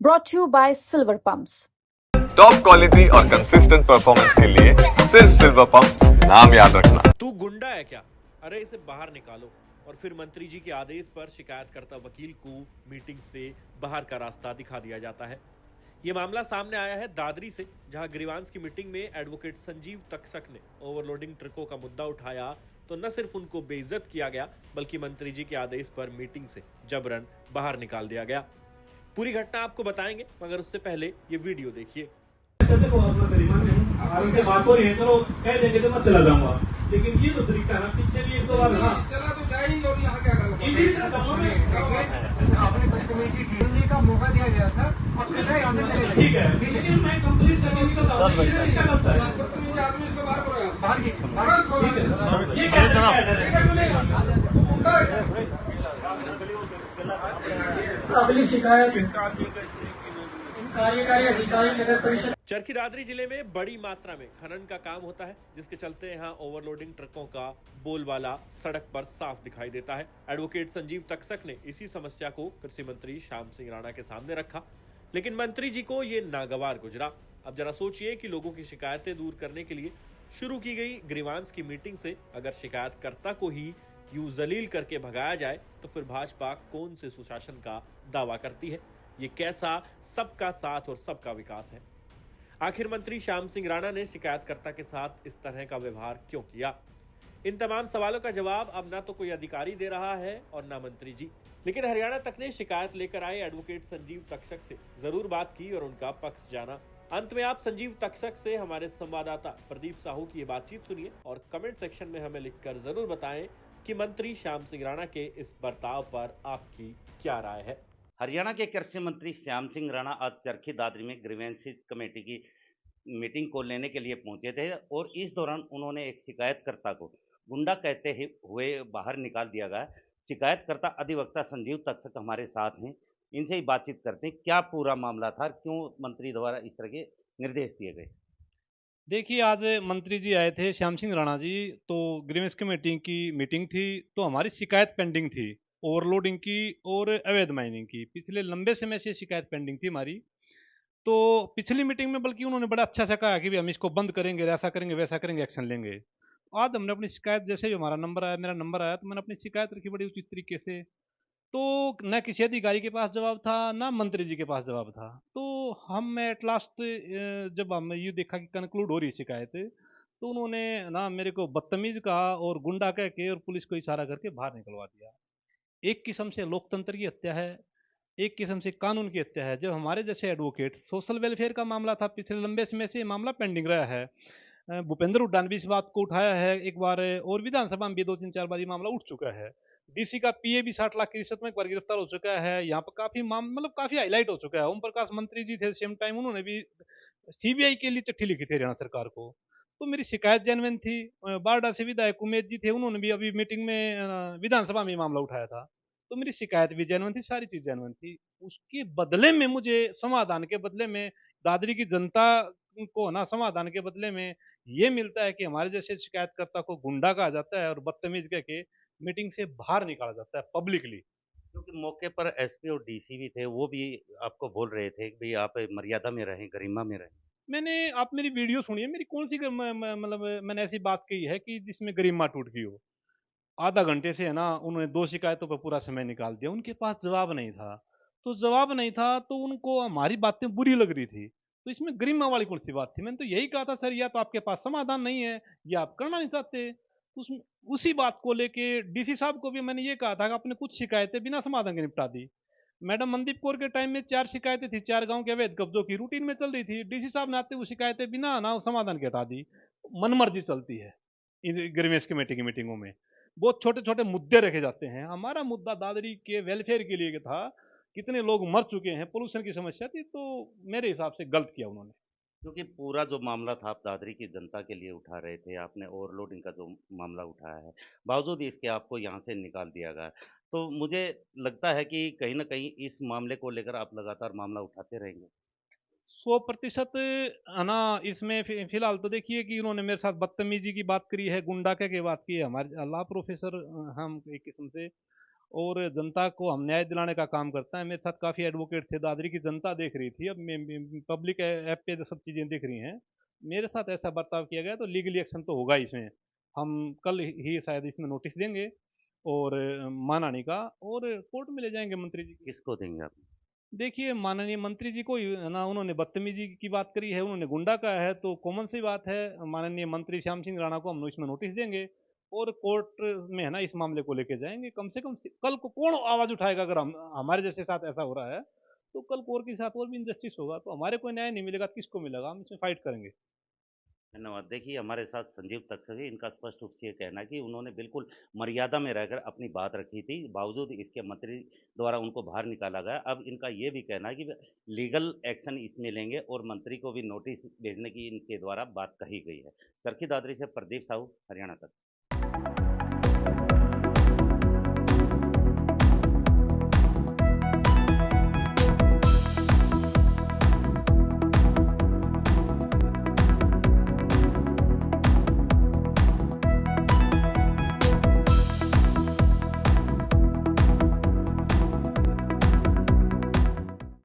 brought to you by Silver Pumps. Top quality और consistent performance के लिए सिर्फ सिल्वर पंप नाम याद रखना। तू गुंडा है क्या? अरे इसे बाहर निकालो। और फिर मंत्री जी के आदेश पर शिकायतकर्ता वकील को मीटिंग से बाहर का रास्ता दिखा दिया जाता है। ये मामला सामने आया है दादरी से, जहां ग्रीवांस की मीटिंग में एडवोकेट संजीव तक्षक ने ओवरलोडिंग ट्रकों का मुद्दा उठाया तो न सिर्फ उनको बेइज्जत किया गया बल्कि मंत्री जी के आदेश पर मीटिंग से जबरन बाहर निकाल दिया गया। पूरी घटना आपको बताएंगे, मगर उससे पहले ये वीडियो देखिए। से बात हो रही है, चलो कह देंगे तो मैं चला जाऊंगा, लेकिन ये तो तरीका है ना, पीछे भी एक दो बार ना चला तो जाएंगे और यहाँ क्या करोगे? इसी से आपने बदतमीजी की का मौका दिया गया था, अब फिर यहाँ से चले ठीक है, लेकिन मैं कंप्लीट करके निकलता हूँ। क्या करता है बदतमीजी आदमी इसको बाहर करो, ठीक है, ये क्या अगली शिकायत कार्यकारी अधिकारी नगर परिषद। चरखी दादरी जिले में बड़ी मात्रा में खनन का काम होता है, जिसके चलते यहाँ ओवरलोडिंग ट्रकों का बोलबाला सड़क पर साफ दिखाई देता है। एडवोकेट संजीव तक्षक ने इसी समस्या को कृषि मंत्री श्याम सिंह राणा के सामने रखा, लेकिन मंत्री जी को ये नागवार गुजरा। अब जरा सोचिए कि लोगों की शिकायतें दूर करने के लिए शुरू की गई ग्रीवांस की मीटिंग से अगर शिकायतकर्ता को ही यूं जलील करके भगाया जाए तो फिर भाजपा कौन से सुशासन का दावा करती है? ये कैसा सबका साथ और सबका विकास है? आखिर मंत्री श्याम सिंह राणा ने शिकायतकर्ता के साथ इस तरह का व्यवहार क्यों किया? इन तमाम सवालों का जवाब अब ना तो कोई अधिकारी दे रहा है और ना मंत्री जी, लेकिन हरियाणा तक ने शिकायत लेकर आए एडवोकेट संजीव तक्षक से जरूर बात की और उनका पक्ष जाना। अंत में आप संजीव तक्षक से हमारे संवाददाता प्रदीप साहू की ये बातचीत सुनिए और कमेंट सेक्शन में हमें लिखकर जरूर बताएं कि मंत्री श्याम सिंह राणा के इस बर्ताव पर आपकी क्या राय है। हरियाणा के कृषि मंत्री श्याम सिंह राणा आज चरखी दादरी में ग्रीवेंसेस कमेटी की मीटिंग को लेने के लिए पहुंचे थे और इस दौरान उन्होंने एक शिकायतकर्ता को गुंडा कहते हुए बाहर निकाल दिया गया। शिकायतकर्ता अधिवक्ता संजीव तक्षक हमारे साथ हैं, इनसे ही बातचीत करते हैं। क्या पूरा मामला था, क्यों मंत्री द्वारा इस तरह के निर्देश दिए गए? देखिए, आज मंत्री जी आए थे श्याम सिंह राणा जी, तो ग्रीवेंस कमेटी की मीटिंग थी, तो हमारी शिकायत पेंडिंग थी ओवरलोडिंग की और अवैध माइनिंग की। पिछले लंबे समय से शिकायत पेंडिंग थी हमारी। तो पिछली मीटिंग में बल्कि उन्होंने बड़ा अच्छा सा कहा कि भी हम इसको बंद करेंगे, ऐसा करेंगे वैसा करेंगे, एक्शन लेंगे। आज हमने अपनी शिकायत, जैसे ही हमारा नंबर आया, मेरा नंबर आया, तो मैंने अपनी शिकायत रखी बड़ी उचित तरीके से। तो न किसी अधिकारी के पास जवाब था, ना मंत्री जी के पास जवाब था। तो हम एट लास्ट जब हमने ये देखा कि कंक्लूड हो रही है शिकायत, तो उन्होंने ना मेरे को बदतमीज कहा और गुंडा कह के और पुलिस को इशारा करके बाहर निकलवा दिया। एक किस्म से लोकतंत्र की हत्या है, एक किस्म से कानून की हत्या है। जब हमारे जैसे एडवोकेट, सोशल वेलफेयर का मामला था, पिछले लंबे समय से ये मामला पेंडिंग रहा है। भूपेंद्र हुड्डा ने भी इस बात को उठाया है एक बार, और विधानसभा में भी 2-3-4 बार ये मामला उठ चुका है। डीसी का पीए भी 60 लाख की रिश्वत में एक बार गिरफ्तार हो चुका है। यहाँ पर काफी मतलब काफी हाईलाइट हो चुका है। ओम प्रकाश मंत्री जी थे, सेम टाइम उन्होंने भी सीबीआई के लिए चिट्ठी लिखी थी हरियाणा सरकार को। तो मेरी शिकायत जेन्युइन थी। बारडा से विधायक उमेश जी थे, उन्होंने भी अभी मीटिंग में विधानसभा में ये मामला उठाया था। तो मेरी शिकायत भी जेन्युइन थी, सारी चीज जेन्युइन थी। उसके बदले में मुझे समाधान के बदले में दादरी की जनता को ना समाधान के बदले में ये मिलता है कि हमारे जैसे शिकायतकर्ता को गुंडा कहा जाता है और बदतमीज कह के मीटिंग से बाहर निकाला जाता है पब्लिकली। क्योंकि मौके पर एसपी और डीसी भी थे, वो भी आपको बोल रहे थे कि भाई आप मर्यादा में रहें, गरिमा में रहें। आप मेरी वीडियो सुनिए, मेरी कौन सी मतलब मैंने ऐसी बात कही है कि जिसमें गरिमा टूट गई हो? आधा घंटे से है ना, उन्होंने 2 शिकायतों पर पूरा समय निकाल दिया। उनके पास जवाब नहीं था, तो जवाब नहीं था तो उनको हमारी बातें बुरी लग रही थी। तो इसमें गरिमा वाली कौन सी बात थी? मैंने तो यही कहा था सर, या तो आपके पास समाधान नहीं है या आप करना नहीं चाहते। तो उसमें उसी बात को लेके डीसी साहब को भी मैंने ये कहा था कि आपने कुछ शिकायतें बिना समाधान के निपटा दी। मैडम मनदीप कौर के टाइम में 4 शिकायतें थी, 4 गांव के अवैध कब्जों की रूटीन में चल रही थी। डीसी साहब ने आते हुए शिकायतें बिना ना समाधान के हटा दी। मनमर्जी चलती है ग्रीवेंस कमेटी की मीटिंगों में, बहुत छोटे छोटे मुद्दे रखे जाते हैं। हमारा मुद्दा दादरी के वेलफेयर के लिए था, कितने लोग मर चुके हैं, पोल्यूशन की समस्या थी। तो मेरे हिसाब से गलत किया उन्होंने। क्योंकि पूरा जो मामला था आप दादरी की जनता के लिए उठा रहे थे, आपने ओवरलोडिंग का जो मामला उठाया है, बावजूद इसके आपको यहाँ से निकाल दिया गया। तो मुझे लगता है कि कहीं न कहीं इस मामले को लेकर आप लगातार मामला उठाते रहेंगे। 100% है ना। इसमें फिलहाल तो देखिए कि उन्होंने मेरे साथ बदतमीजी की बात करी है, गुंडा कह के बात की है, हमारे ला प्रोफेसर हम एक किस्म से। और जनता को हम न्याय दिलाने का काम करते हैं। मेरे साथ काफ़ी एडवोकेट थे, दादरी की जनता देख रही थी, अब पब्लिक ऐप पे जो सब चीज़ें दिख रही हैं, मेरे साथ ऐसा बर्ताव किया गया तो लीगली एक्शन तो होगा इसमें। हम कल ही शायद इसमें नोटिस देंगे और मानहानि का, और कोर्ट में ले जाएँगे मंत्री जी को। किसको देंगे आप? देखिए, माननीय मंत्री जी को ही है ना, उन्होंने बदतमीजी की बात करी है, उन्होंने गुंडा कहा है, तो कॉमन सी बात है। माननीय मंत्री श्याम सिंह राणा को हम इसमें नोटिस देंगे और कोर्ट में है ना इस मामले को लेके जाएंगे। कम से कम कल को कौन आवाज उठाएगा अगर हम हमारे जैसे साथ ऐसा हो रहा है, तो कल को और के साथ और भी इनजस्टिस होगा, तो हमारे को न्याय नहीं मिलेगा तो किसको मिलेगा? हम इसमें फाइट करेंगे। धन्यवाद। देखिए, हमारे साथ संजीव तक्षक है, इनका स्पष्ट रूप से ये कहना है कि उन्होंने बिल्कुल मर्यादा में रहकर अपनी बात रखी थी, बावजूद इसके मंत्री द्वारा उनको बाहर निकाला गया। अब इनका ये भी कहना है कि वे लीगल एक्शन इसमें लेंगे और मंत्री को भी नोटिस भेजने की इनके द्वारा बात कही गई है। चरखी दादरी से प्रदीप साहू, हरियाणा तक।